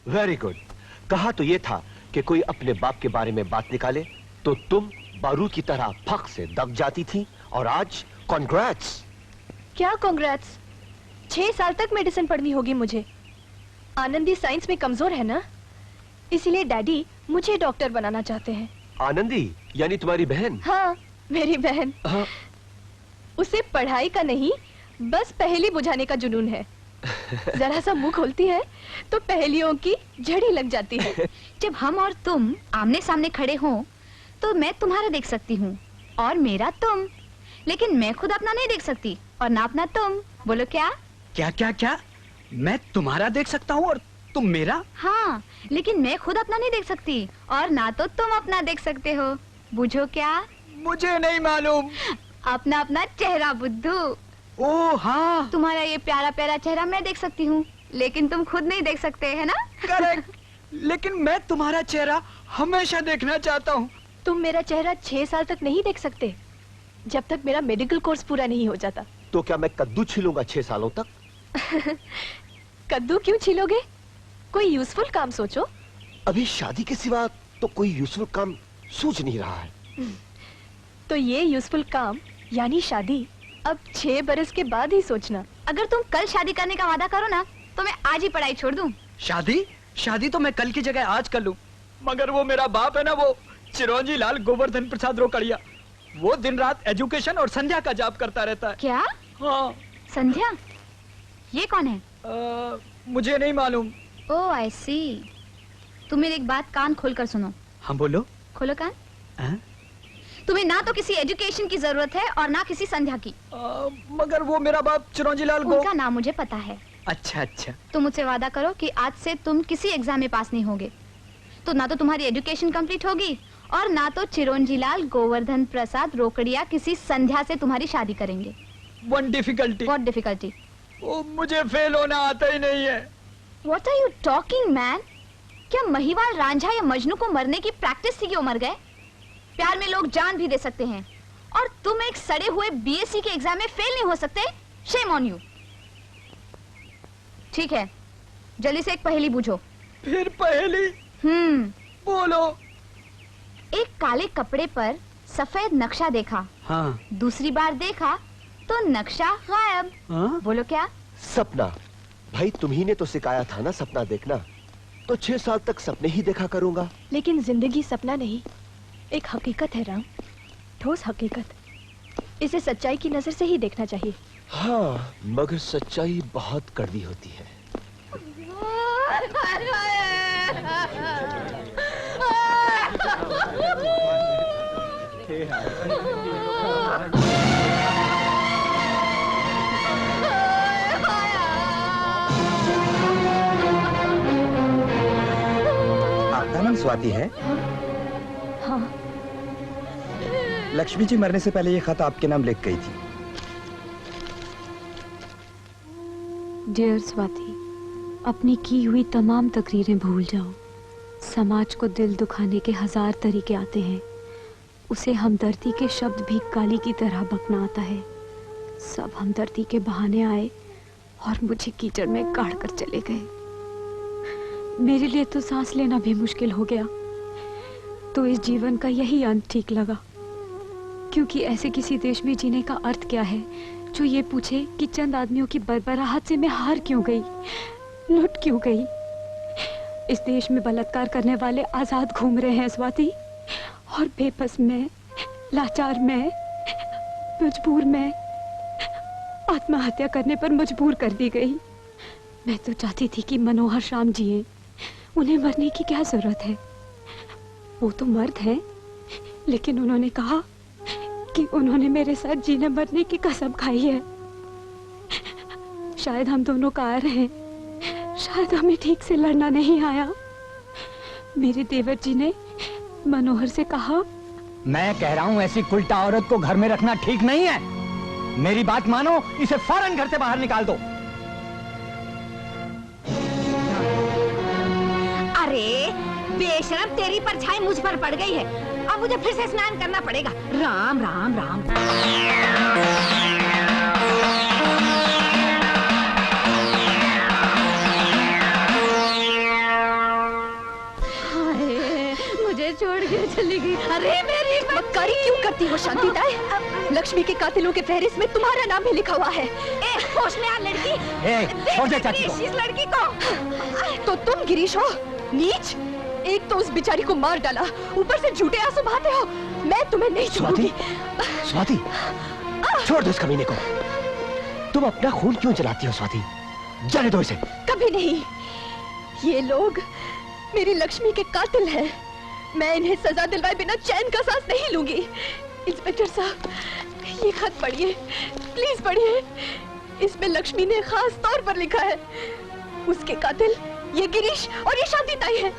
Very good. कहा तो ये था कि कोई अपने बाप के बारे में बात निकाले तो तुम बारूद की तरह फक से दब जाती थी, और आज कॉन्ग्रेट्स। क्या कॉन्ग्रेट्स? 6 साल तक मेडिसिन पढ़नी होगी मुझे। आनंदी साइंस में कमजोर है ना, इसीलिए डैडी मुझे डॉक्टर बनाना चाहते हैं। आनंदी यानी तुम्हारी बहन? हाँ, मेरी बहन। हाँ। उसे पढ़ाई का नहीं, बस पहेली बुझाने का जुनून है। जरा सा मुंह खोलती है तो पहेलियों की झड़ी लग जाती है। जब हम और तुम आमने सामने खड़े हों, तो मैं तुम्हारा देख सकती हूँ और मेरा तुम, लेकिन मैं खुद अपना नहीं देख सकती और ना अपना तुम। बोलो क्या? क्या क्या क्या? मैं तुम्हारा देख सकता हूँ और तुम मेरा? हाँ, लेकिन मैं खुद अपना नहीं देख सकती और ना तो तुम अपना देख सकते हो। बुझो क्या? मुझे नहीं मालूम। अपना अपना चेहरा बुद्धू। ओह हाँ, तुम्हारा ये प्यारा प्यारा चेहरा मैं देख सकती हूँ, लेकिन तुम खुद नहीं देख सकते, है ना? करेक्ट। लेकिन मैं तुम्हारा चेहरा हमेशा देखना चाहता हूँ। तुम मेरा चेहरा 6 साल तक नहीं देख सकते, जब तक मेरा मेडिकल कोर्स पूरा नहीं हो जाता। तो क्या मैं कद्दू छीलूंगा 6 सालों तक? कद्दू क्यों छीलोगे? कोई यूजफुल काम सोचो। अभी शादी के सिवा तो कोई यूजफुल काम सूझ नहीं रहा है। तो ये यूजफुल काम यानी शादी अब 6 बरस के बाद ही सोचना। अगर तुम कल शादी करने का वादा करो ना, तो मैं आज ही पढ़ाई छोड़ दूं। शादी तो मैं कल की जगह आज कर लूं, मगर वो मेरा बाप है ना, वो चिरंजी लाल गोवर्धन प्रसाद रोकड़िया, वो दिन रात एजुकेशन और संध्या का जाप करता रहता है। क्या? हाँ। संध्या? ये कौन है? मुझे नहीं मालूम। ओह आई सी। तुम मेरी एक बात कान खोलकर सुनो। हाँ बोलो। खोलो कान। तुम्हें ना तो किसी एजुकेशन की जरूरत है और ना किसी संध्या की। मगर वो मेरा बाप चिरंजी लाल उनका नाम मुझे पता है। अच्छा अच्छा। तुम मुझसे वादा करो कि आज से तुम किसी एग्जाम में पास नहीं होगे, तो ना तो तुम्हारी एजुकेशन कंप्लीट होगी और ना तो चिरंजी लाल गोवर्धन प्रसाद रोकड़िया किसी संध्या से तुम्हारी शादी करेंगे। One difficulty. What difficulty? ओ, मुझे फेल होना आता ही नहीं है। What are you talking, man? क्या महिवाल रांझा या मजनू को मरने की प्रैक्टिस थी कि वो मर गए? प्यार में लोग जान भी दे सकते हैं, और तुम एक सड़े हुए बीएससी के एग्जाम में फेल नहीं हो सकते? Shame on you. ठीक है, जल्दी से एक पहेली पूछो। फिर पहेली? बोलो। एक काले कपड़े पर सफेद नक्शा देखा। हाँ। दूसरी बार देखा तो नक्शा गायब। हाँ? बोलो क्या? सपना। भाई तुम्ही ने तो सिखाया था ना सपना देखना, तो 6 साल तक सपने ही देखा करूंगा। लेकिन जिंदगी सपना नहीं, एक हकीकत है राम, ठोस हकीकत। इसे सच्चाई की नजर से ही देखना चाहिए। हाँ, मगर सच्चाई बहुत कड़वी होती है। आपका नाम स्वाति है? हाँ। लक्ष्मी जी मरने से पहले ये खत आपके नाम लिख गई थी। डियर स्वाति, अपनी की हुई तमाम तकरीरें भूल जाओ। समाज को दिल दुखाने के 1000 तरीके आते हैं। उसे हमदर्दी के शब्द भी गाली की तरह बकना आता है। सब हमदर्दी के बहाने आए और मुझे कीचड़ में गाड़ कर चले गए। मेरे लिए तो सांस लेना भी मुश्किल हो गया। तो इस जीवन का यही अंत ठीक लगा, क्योंकि ऐसे किसी देश में जीने का अर्थ क्या है जो ये पूछे कि चंद आदमियों की बर्बराहट से मैं हार क्यों गई, लुट क्यों गई। इस देश में बलात्कार करने वाले आजाद घूम रहे हैं स्वाति, और बेबस में, लाचार में, मजबूर में आत्महत्या करने पर मजबूर कर दी गई। मैं तो चाहती थी कि मनोहर श्याम जिए, उन्हें मरने की क्या जरूरत है। वो तो मर्द हैं, लेकिन उन्होंने कहा कि उन्होंने मेरे साथ जीने मरने की कसम खाई है। शायद हम दोनों कार हैं, शायद हमें ठीक से लड़ना नहीं आया। मेरे देवर जी ने मनोहर से कहा, मैं कह रहा हूँ ऐसी कुलटा औरत को घर में रखना ठीक नहीं है। मेरी बात मानो, इसे फौरन घर से बाहर निकाल दो। अरे बेशरम, तेरी परछाई मुझ पर पड़ गई है। अब मुझे फिर से स्नान करना पड़ेगा। राम राम राम। मुझे छोड़ के चली गई। अरे मेरी मक्कारी क्यों करती हो शांति ताई? लक्ष्मी के कातिलों के फहरिस्त में तुम्हारा नाम भी लिखा हुआ है। होश में आ लड़की। छोड़ दे चाची को। इस लड़की को। तो तुम गिरीश हो? नीच! एक तो उस बेचारी को मार डाला, ऊपर से झूठे आंसू बहाते हो। मैं तुम्हें नहीं छोड़ूंगी। स्वाति, छोड़ दो इस कमीने को। तुम अपना खून क्यों जलाती हो स्वाति? जाने दो इसे। कभी नहीं। ये लोग मेरी लक्ष्मी के कातिल हैं। मैं इन्हें सजा दिलवाए बिना चैन का सांस नहीं लूंगी। इंस्पेक्टर साहब, ये खत पढ़िए, प्लीज पढ़िए। इसमें लक्ष्मी ने खास तौर पर लिखा है उसके कातिल ये गिरीश और ये शांति ताई है।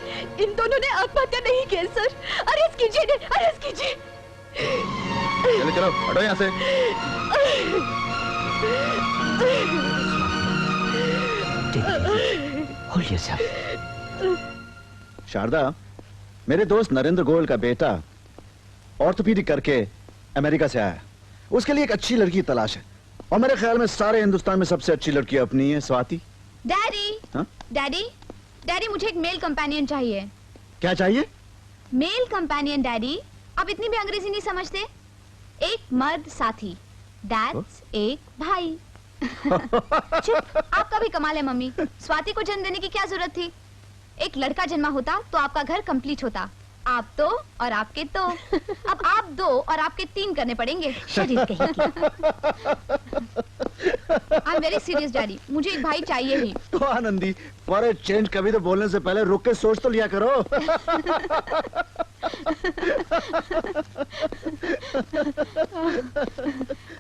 इन दोनों ने आत्महत्या नहीं की है सर। अरेस्ट कीजिए इन्हें, अरेस्ट कीजिए। चलो चलो हटो यहाँ से। Hold yourself. शारदा, मेरे दोस्त नरेंद्र गोयल का बेटा ऑर्थोपीडिक करके अमेरिका से आया है। उसके लिए एक अच्छी लड़की की तलाश है और मेरे ख्याल में सारे हिंदुस्तान में सबसे अच्छी लड़की अपनी है स्वाति। डैडी, हाँ? डैडी, डैडी मुझे एक मेल कंपेनियन चाहिए। क्या चाहिए? Male companion daddy. आप इतनी भी अंग्रेजी नहीं समझते? एक मर्द साथी, दैट्स एक भाई। चुप, आपका भी कमाल है मम्मी। स्वाति को जन्म देने की क्या जरूरत थी? एक लड़का जन्मा होता तो आपका घर कंप्लीट होता। आप दो और आपके दो। अब आप 2 और आपके 3 करने पड़ेंगे। शरीर कहेगी। I am very serious daddy, मुझे एक भाई चाहिए ही। तो आनंदी, फॉर ए चेंज कभी तो बोलने से पहले रुक के सोच तो लिया करो।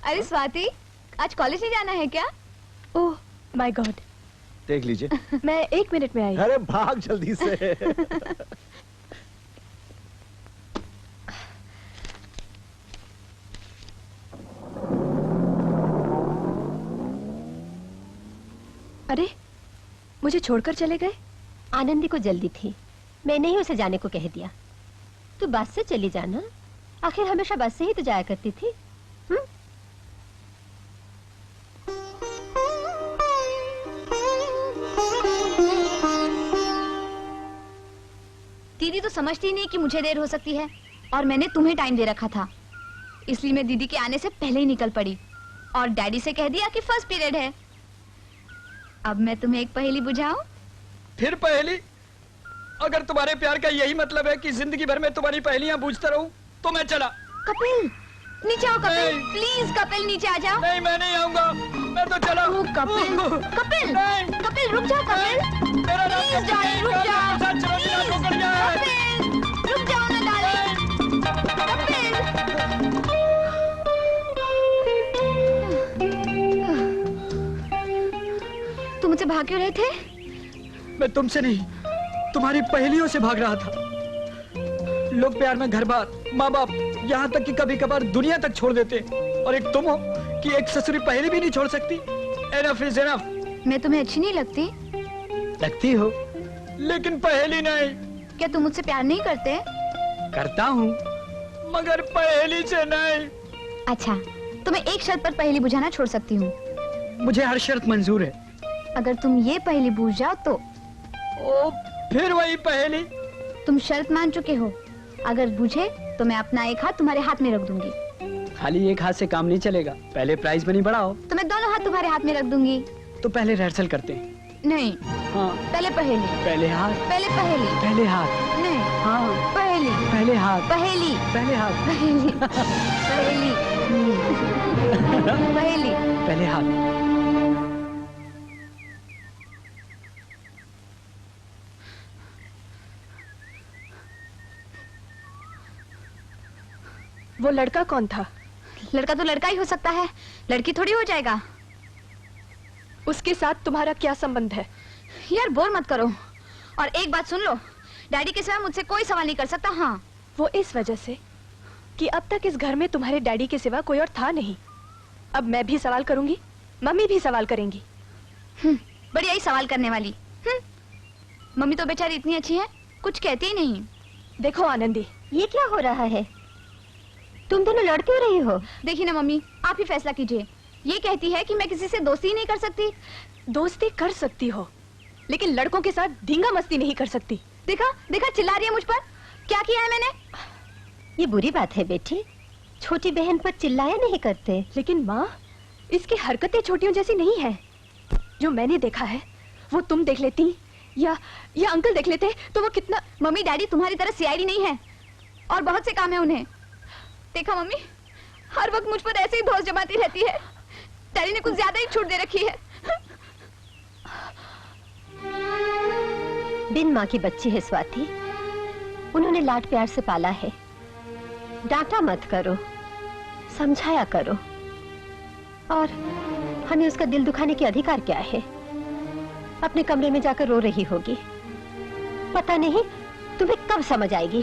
अरे स्वाति, आज कॉलेज नहीं जाना है क्या? ओह माय गॉड, देख लीजिए। मैं 1 मिनट में आई। अरे भाग जल्दी से। अरे मुझे छोड़कर चले गए? आनंदी को जल्दी थी, मैंने ही उसे जाने को कह दिया। तू बस से चली जाना, आखिर हमेशा बस से ही तो जाया करती थी। दीदी तो समझती ही नहीं कि मुझे देर हो सकती है और मैंने तुम्हें टाइम दे रखा था, इसलिए मैं दीदी के आने से पहले ही निकल पड़ी और डैडी से कह दिया कि फर्स्ट पीरियड है। अब मैं तुम्हें एक पहेली बुझाऊं? फिर पहेली? अगर तुम्हारे प्यार का यही मतलब है कि जिंदगी भर में तुम्हारी पहेलियां बूझता रहूं, तो मैं चला। कपिल, नीचे आओ कपिल, नहीं। प्लीज कपिल नीचे आ जाओ। नहीं, मैं नहीं आऊंगा, मैं तो चला। कपिल, कपिल, नहीं। कपिल रुक जाओ कपिल, मेरा नाम प्लीज डार्लिंग रुक जाओ, कपिल रुक जाओ ना डार्लिंग, कपिल। तुम मुझसे भाग क्यों रहे थे? मैं तुमसे नहीं, तुम्हारी पहेलियों से भाग रहा था। लोग प्यार में घर बार, माँ बाप, यहाँ तक कि कभी कभार दुनिया तक छोड़ देते, और एक तुम हो कि एक ससुरी पहेली भी नहीं छोड़ सकती। Enough is enough. मैं तुम्हें अच्छी नहीं लगती? लगती हो, लेकिन पहेली नहीं। क्या तुम मुझसे प्यार नहीं करते? करता हूँ, मगर पहेली से नहीं। अच्छा, तो मैं एक शर्त पर पहेली बुझाना छोड़ सकती हूँ। मुझे हर शर्त मंजूर है। अगर तुम ये पहेली बूझ जाओ तो? ओ, फिर वही पहेली। तुम शर्त मान चुके हो, अगर बूझे तो मैं अपना एक हाथ तुम्हारे हाथ में रख दूंगी। खाली एक हाथ से काम नहीं चलेगा, पहले प्राइस मनी बढ़ाओ। तो मैं दोनों हाथ तुम्हारे हाथ में रख दूंगी। तो पहले रिहर्सल करते हैं। नहीं, हाँ, पहले पहेली। पहले हाथ, पहले पहेली। पहले हाथ। नहीं, हाँ, पहेली। पहले हाथ, पहेली। पहले हाथ, पहेली। पहेली। पहेली। पहले हाथ। वो लड़का कौन था? लड़का तो लड़का ही हो सकता है, लड़की थोड़ी हो जाएगा। उसके साथ तुम्हारा क्या संबंध है? यार बोर मत करो। और एक बात सुन लो, डैडी के सिवा मुझसे कोई सवाल नहीं कर सकता। हाँ, वो इस वजह से कि अब तक इस घर में तुम्हारे डैडी के सिवा कोई और था नहीं। अब मैं भी सवाल करूंगी, मम्मी भी सवाल करेंगी। बड़ी आई सवाल करने वाली। मम्मी तो बेचारी इतनी अच्छी है, कुछ कहती ही नहीं। देखो आनंदी, ये क्या हो रहा है? तुम दोनों लड़ क्यों रही हो? देखिए ना मम्मी, आप ही फैसला कीजिए। ये कहती है कि मैं किसी से दोस्ती ही नहीं कर सकती। दोस्ती कर सकती हो, लेकिन लड़कों के साथ धींगा मस्ती नहीं कर सकती। देखा देखा, चिल्ला रही है मुझ पर। क्या किया है मैंने? ये बुरी बात है बेटी, छोटी बहन पर चिल्लाया नहीं करते। लेकिन माँ, इसकी हरकतें छोटियों जैसी नहीं है। जो मैंने देखा है वो तुम देख लेती या अंकल देख लेते तो वो कितना। मम्मी डैडी तुम्हारी तरह सीआईडी नहीं है और बहुत से काम है उन्हें। देखा मम्मी, हर वक्त मुझ पर ऐसे ही धौंस जमाती रहती है। डैडी ने कुछ ज्यादा ही छूट दे रखी है। बिन माँ की बच्ची है स्वाति, उन्होंने लाड प्यार से पाला है। डांटा मत करो, समझाया करो। और हमें उसका दिल दुखाने के अधिकार क्या है? अपने कमरे में जाकर रो रही होगी, पता नहीं तुम्हें कब समझ आएगी।